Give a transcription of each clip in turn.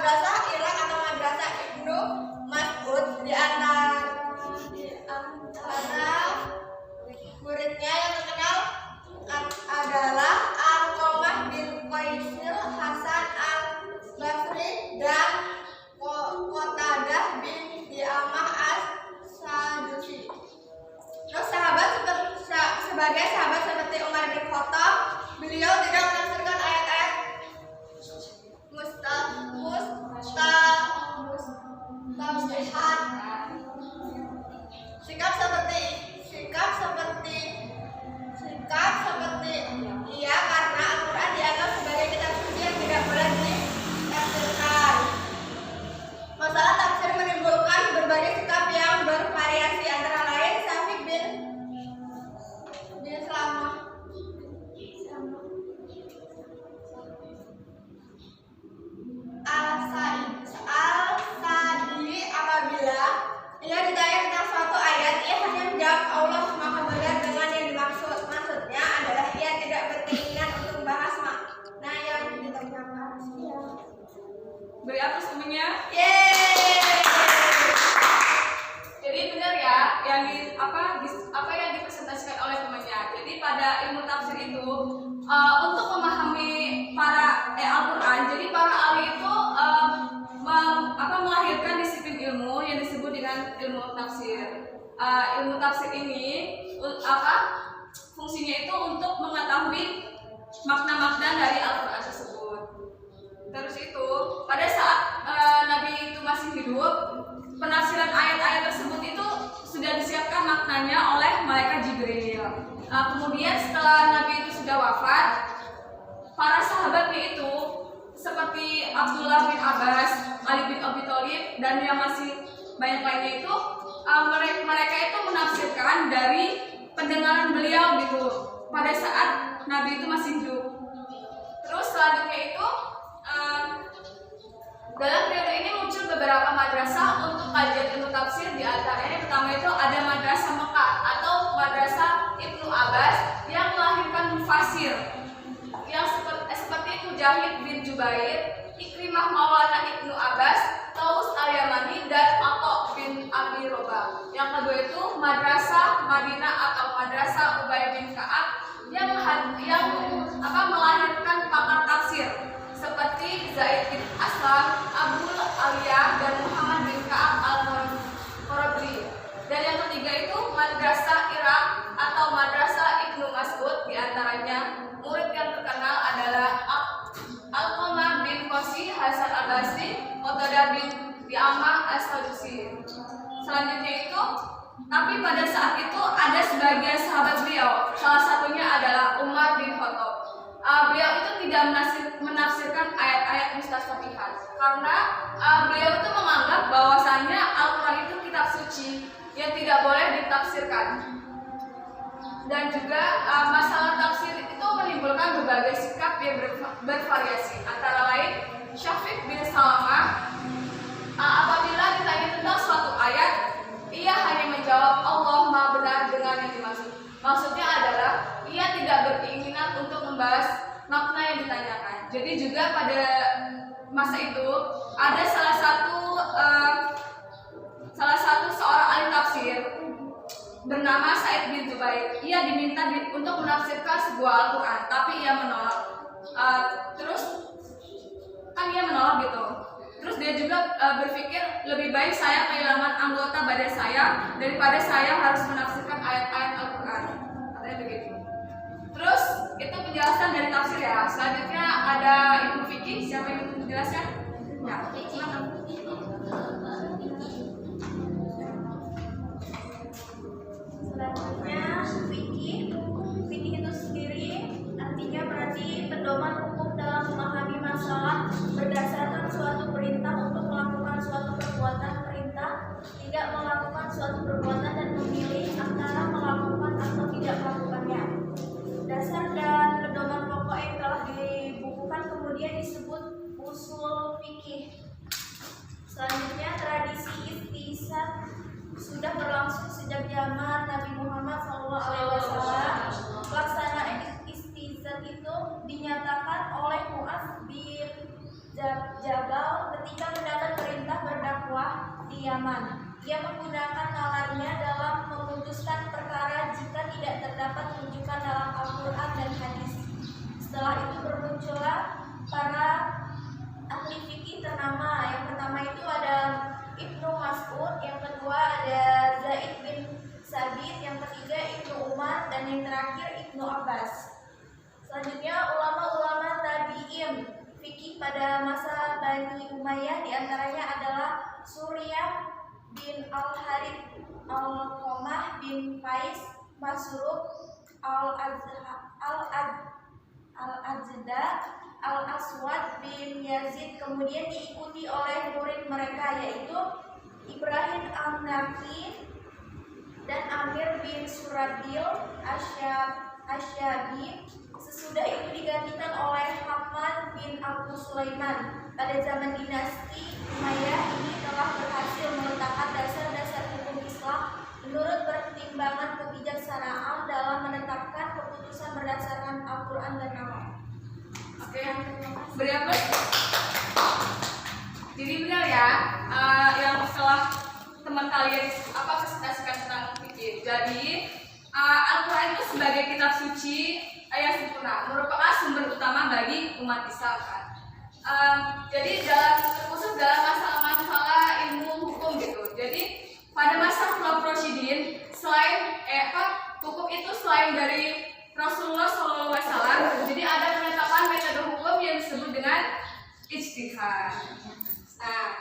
Madrasah Irak atau Madrasah Ibnu Mas'ud di antara muridnya yang terkenal adalah Alqamah bin Qaisil Hasan al-Basri dan Qatadah bin Di'amah as-Sadusi. Terus sebagai sahabat seperti Umar bin Khattab, beliau tidak menafsirkan ayat-ayat mustabihat. Sikap seperti ia karena Al-Quran dianggap sebagai kitab suci yang tidak boleh ditafsirkan. Masalah tafsir menimbulkan berbagai sikap yang bervariasi, antara lain Syafiq bin Salamah Al-Sadi apabila ia ditanya tentang suatu ayat, ia hanya menjawab Allah Maha Benar dengan yang dimaksud. Maksudnya adalah ia tidak berkeinginan untuk membahas makna yang ditanyakan. Beri aplaus temennya. Yeay. Jadi benar ya, yang apa yang dipresentasikan oleh temannya. Jadi pada ilmu tafsir itu untuk memahami Al-Quran, jadi para ahli itu melahirkan disiplin ilmu yang disebut dengan ilmu tafsir. Ilmu tafsir ini fungsinya itu untuk mengetahui makna-makna dari Al-Quran tersebut. Terus itu pada saat Nabi itu masih hidup, penafsiran ayat-ayat tersebut itu sudah disiapkan maknanya oleh malaikat Jibril. Kemudian setelah Nabi itu sudah wafat, para sahabatnya itu seperti Abdullah bin Abbas, Ali bin Abi Thalib, dan yang masih banyak lainnya itu mereka itu menafsirkan dari pendengaran beliau gitu pada saat Nabi itu masih hidup. Terus selanjutnya itu dalam periode ini muncul beberapa madrasah untuk kajian ilmu tafsir. Di antaranya pertama itu ada Madrasah Mekah atau Madrasah Ibnu Abbas yang melahirkan mufasir yang seperti Mujahid bin Jubair, Ikrimah Maulana Ibnu Abbas, Taus al-Yamani, dan Atha bin Abi Robah. Yang kedua itu Madrasah Madinah atau Madrasah Ubay bin Ka'ab yang melahirkan pakar tafsir seperti Zaid bin Aslam, Abdul Aliyah, dan Muhammad bin Ka'ab al-Qarabri. Dan yang ketiga itu Madrasah Irak atau Madrasah Ibnu Mas'ud. Di antaranya murid yang terkenal adalah Alqamah bin Qaisil Hasan al-Basri, Qatadah bin Di'amah as-Sadusi. Selanjutnya itu, tapi pada saat itu ada sebagian sahabat beliau, salah satunya adalah Umar bin Khattab. Beliau itu tidak menafsirkan ayat-ayat mustabihat karena beliau itu menganggap bahwasannya Al-Quran itu kitab suci yang tidak boleh ditafsirkan. Dan juga masalah tafsir itu menimbulkan berbagai sikap yang bervariasi, antara lain Syafiq bin Salamah apabila ditanya tentang suatu ayat, ia hanya menjawab Allah Maha Benar dengan yang dimaksud. Maksudnya adalah ia tidak berkeinginan untuk membahas makna yang ditanyakan. Jadi juga pada masa itu ada salah satu seorang ahli tafsir bernama Sa'id bin Jubair. Ia diminta untuk menafsirkan sebuah Al-Quran, tapi ia menolak. Terus ia menolak gitu. Terus dia juga berpikir lebih baik saya kehilangan anggota badan saya daripada saya harus menafsirkan ayat-ayat Al-Quran. Katanya begitu. Terus itu penjelasan dari tafsir ya. Selanjutnya ada ilmu fikih. Siapa yang ingin menjelaskan? Ya, silakan. Selanjutnya fikih itu sendiri artinya berarti pedoman hukum dalam memahami masalah berdasarkan suatu perintah untuk melakukan suatu perbuatan, perintah tidak melakukan suatu perbuatan, dan memilih antara melakukan atau tidak melakukannya. Dasar dan pedoman pokok yang telah dibukukan kemudian disebut usul fikih. Selanjutnya tradisi istisat sudah berlangsung sejak zaman Nabi Muhammad SAW. Pelaksanaan istizat itu dinyatakan oleh Mu'adz bin Jabal ketika di Yaman. Ia menggunakan nalarnya dalam memutuskan perkara jika tidak terdapat rujukan dalam Al-Quran dan hadis. Setelah itu bermuncullah para ahli fikih ternama. Yang pertama itu ada Ibnu Mas'ud, yang kedua ada Zaid bin Sabit, yang ketiga Ibnu Umar, dan yang terakhir Ibnu Abbas. Selanjutnya ulama-ulama tabi'in fikih pada masa Bani Umayyah diantaranya adalah Surya bin Al-Harith, Al-Qamah bin Qais, Masruq, Al-Ajda, Al-Aswad bin Yazid, kemudian diikuti oleh murid mereka yaitu Ibrahim An-Naqi dan Amir bin Surabil Asyabi. Sesudah itu digantikan oleh Hamad bin Abu Sulaiman. Pada zaman dinasti Umayyah ini telah berhasil meletakkan dasar-dasar hukum Islam menurut pertimbangan kebijaksanaan dalam menetapkan keputusan berdasarkan Al-Quran dan Al-Quran. Oke, beri aplaus. Jadi benar ya, yang setelah teman kalian presentasikan tentang fikih. Jadi Al-Quran itu sebagai kitab suci yang sempurna, merupakan sumber utama bagi umat Islam kan. Jadi terkhusus dalam masalah-masalah ilmu hukum gitu. Jadi pada masa Khulafaur Rasyidin, selain hukum itu selain dari Rasulullah SAW, jadi ada penetapan metode hukum yang disebut dengan ijtihad. Nah,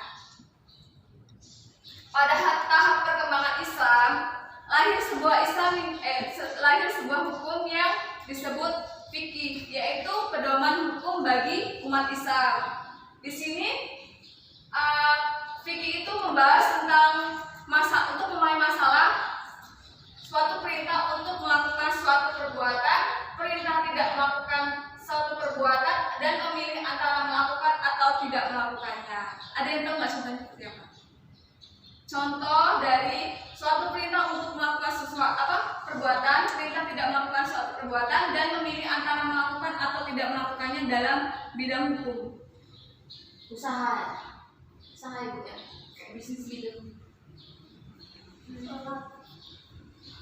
pada tahap perkembangan Islam, lahir sebuah hukum yang disebut fikih, yaitu pedoman hukum bagi umat Islam. Di sini fikih itu membahas tentang untuk memahami masalah suatu perintah untuk melakukan suatu perbuatan, perintah tidak melakukan suatu perbuatan, dan memilih antara melakukan atau tidak melakukannya. Ada yang tahu nggak contohnya seperti apa? Contoh dari suatu perintah untuk melakukan perbuatan, perintah tidak melakukan suatu perbuatan, dan memilih antara melakukan atau tidak melakukannya dalam bidang hukum. Usaha ibu ya, Kayak bisnis gitu.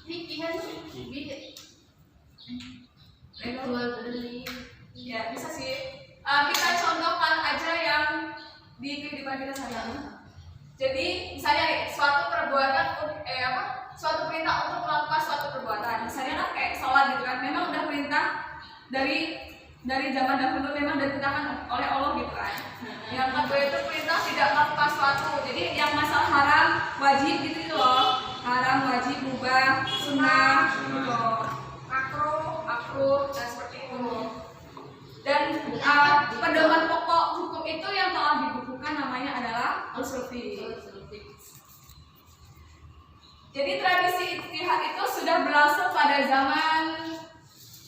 fikih kan Jual beli. Ya bisa sih. Kita contohkan aja yang di kehidupan kita sehari-hari. Jadi misalnya suatu perbuatan, suatu perintah untuk melakukan suatu perbuatan. Misalnya kan kayak sholat gitu kan, memang udah perintah dari zaman dahulu, memang diperintahkan oleh Allah gitu kan. Yang kedua itu perintah tidak melakukan suatu. Jadi yang masalah haram, wajib gitu loh. Haram, wajib, mubah, sunnah, gitu. Makruh, dan seperti itu. Dan pedoman pokok hukum itu yang telah dibukukan namanya adalah ushul fiqh. Jadi tradisi ijtihad itu sudah berlangsung pada zaman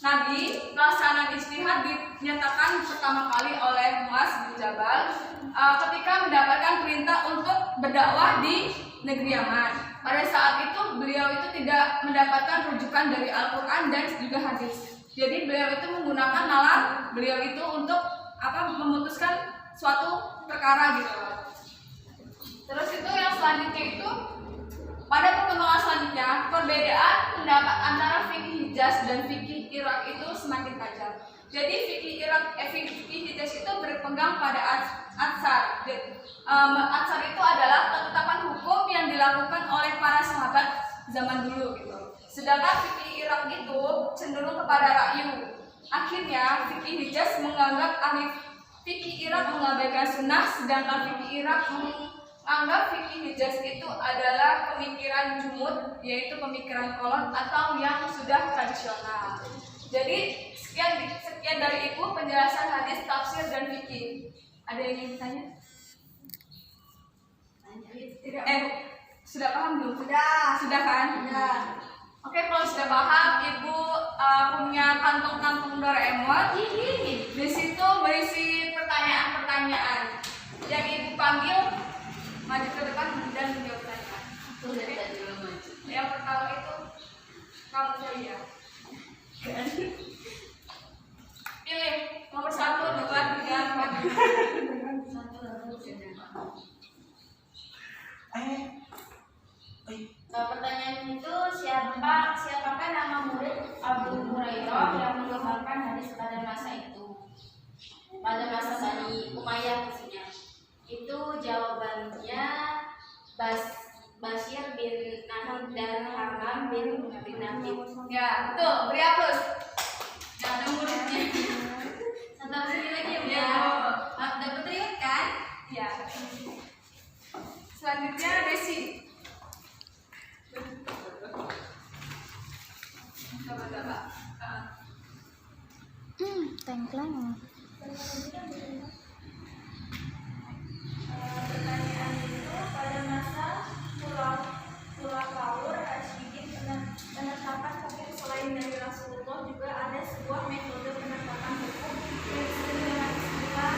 Nabi. Pelaksanaan ijtihad dinyatakan pertama kali oleh Muaz bin Jabal ketika mendapatkan perintah untuk berdakwah di negeri Yaman. Pada saat itu beliau itu tidak mendapatkan rujukan dari Al-Quran dan juga hadis. Jadi beliau itu menggunakan nalar beliau itu untuk memutuskan suatu perkara gitu. Terus itu yang selanjutnya itu pada perkembangan selanjutnya perbedaan pendapat antara fikih Hijaz dan fikih Irak itu semakin tajam. Jadi fikih Hijaz itu berpegang pada Atsar. Atsar itu adalah ketetapan hukum yang dilakukan oleh para sahabat zaman dulu gitu. Sedangkan fikih Irak itu cenderung kepada ra'yu. Akhirnya fikih Hijaz menganggap ahli fikih Irak mengabaikan sunnah, sedangkan fikih Irak menganggap fikih Hijaz itu adalah pemikiran jumud, yaitu pemikiran kolot atau yang sudah tradisional. Jadi sekian dari Ibu penjelasan hadis, tafsir, dan fikih. Ada yang ingin ditanya? Tidak. Sudah paham belum? Sudah kan? Sudah. Oke, kalau sudah paham, Ibu punya kantong-kantong Doraemon. Di situ berisi pertanyaan-pertanyaan. Yang Ibu panggil maju ke depan dan menjawab pertanyaan. Yang pertama itu kamu saya. Pilih nomor 1, 2, 3, 4. Pertanyaan itu siapakah nama murid Abu Hurairah yang mengeluarkan hadis pada masa itu? Pada masa Bani Umayyah maksudnya. Itu jawabannya Bashir bin Nahid dan Hammam bin Nahid. Ya, betul. Beri aplaus. Ya, ada muridnya. Satu sini lagi ya, Bu. Ya. Dapat riwayat kan? Ya. Selanjutnya Desi. Coba. Tengkleng. Pertanyaan itu pada masa Khulafaur Rasyidin penetapan hukum selain dari Rasulullah juga ada sebuah metode penetapan hukum yang disebut dengan istilah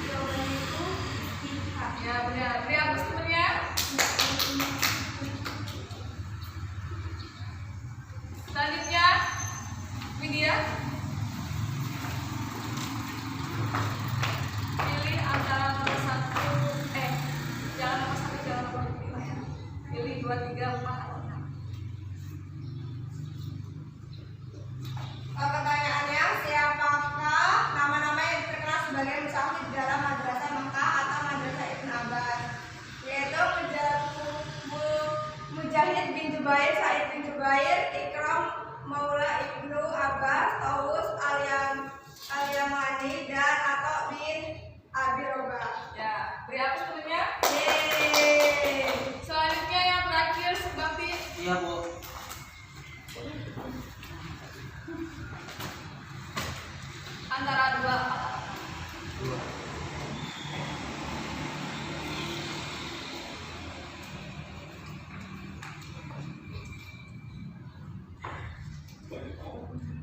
jawaban itu ijtihad. Ya, benar. Beri aplaus temannya. Selanjutnya Widya. Pilih antara nomor 1, jangan nomor 1, jangan nomor 5 ya. Pilih 2, 3, 4 atau 6. Pertanyaannya, siapakah nama-nama yang terkenal sebagai musafir di dalam madrasah Mekah atau madrasah Ibn Abbas? Yaitu Mujahid bin Jubair, Sa'id bin Jubair, Ikram Maula Ibnu Abbas, Tawus Al-Yamani, dan Atta bin Abi Robah. Ya, beri aplaus temannya. Yeay. Selanjutnya yang terakhir Sebakti. Iya, Bu. Antara 2.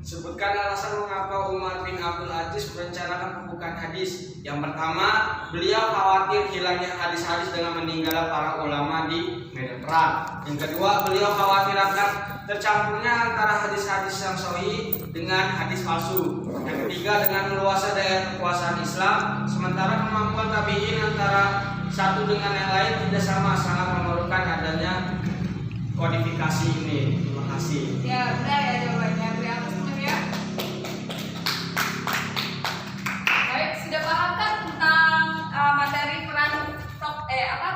Sebutkan alasan mengapa Umar bin Abdul Aziz merencanakan pembukaan hadis. Yang pertama, beliau khawatir hilangnya hadis-hadis dengan meninggalnya para ulama di medan perang. Yang kedua, beliau khawatir akan tercampurnya antara hadis-hadis yang sahih dengan hadis palsu. Yang ketiga, dengan meluasnya daerah kekuasaan Islam, sementara kemampuan tabi'in antara satu dengan yang lain tidak sama, sangat memerlukan adanya kodifikasi ini. Terima kasih. Ya, benar ya jawabannya. Beri aplaus temannya. Baik, sudah paham kan tentang materi peran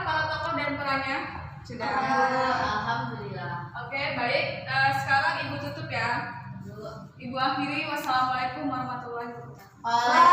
para tokoh dan perannya? Sudah. Alhamdulillah. Oke, baik. Sekarang Ibu tutup ya. Ibu akhiri. Wassalamualaikum warahmatullahi wabarakatuh.